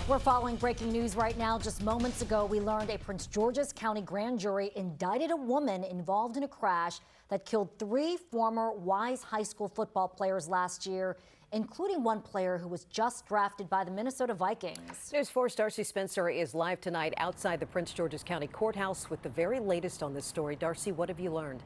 We're following breaking news right now. Just moments ago, we learned a Prince George's County grand jury indicted a woman involved in a crash that killed 3 former Wise High School football players last year, including one player who was just drafted by the Minnesota Vikings. News 4's Darcy Spencer is live tonight outside the Prince George's County Courthouse with the very latest on this story. Darcy, what have you learned?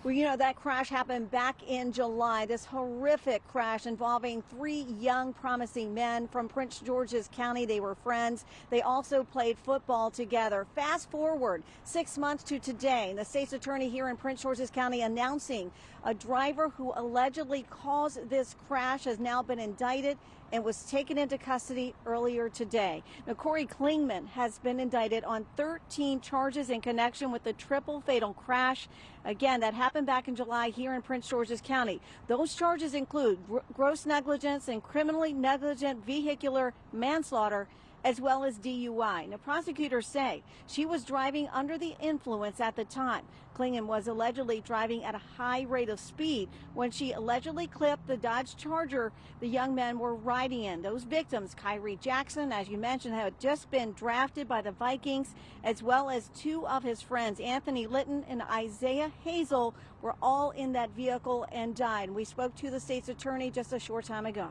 Well, you know, that crash happened back in July, this horrific crash involving 3 young, promising men from Prince George's County. They were friends. They also played football together. Fast forward 6 months to today, the state's attorney here in Prince George's County announcing a driver who allegedly caused this crash has now been indicted and was taken into custody earlier today. Now, Corey Klingman has been indicted on 13 charges in connection with the triple fatal crash. Again, that happened back in July here in Prince George's County. Those charges include gross negligence and criminally negligent vehicular manslaughter, as well as DUI. Now, prosecutors say she was driving under the influence at the time. Klingman was allegedly driving at a high rate of speed when she allegedly clipped the Dodge Charger the young men were riding in. Those victims, Kyrie Jackson, as you mentioned, had just been drafted by the Vikings, as well as 2 of his friends, Anthony Litton and Isaiah Hazel, were all in that vehicle and died. We spoke to the state's attorney just a short time ago.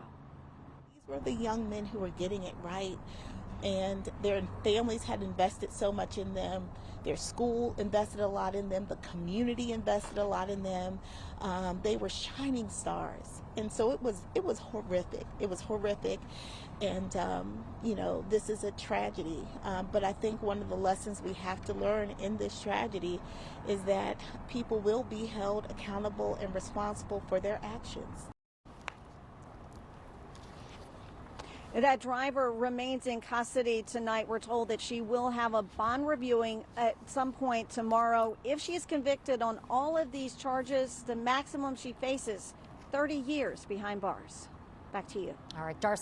These were the young men who were getting it right, and their families had invested so much in them. Their school invested a lot in them. The community invested a lot in them. They were shining stars, and so it was horrific. It was horrific, and you know, this is a tragedy. But I think one of the lessons we have to learn in this tragedy is that people will be held accountable and responsible for their actions. That driver remains in custody tonight. We're told that she will have a bond reviewing at some point tomorrow. If she is convicted on all of these charges, the maximum she faces, 30 years behind bars. Back to you. All right, Darcy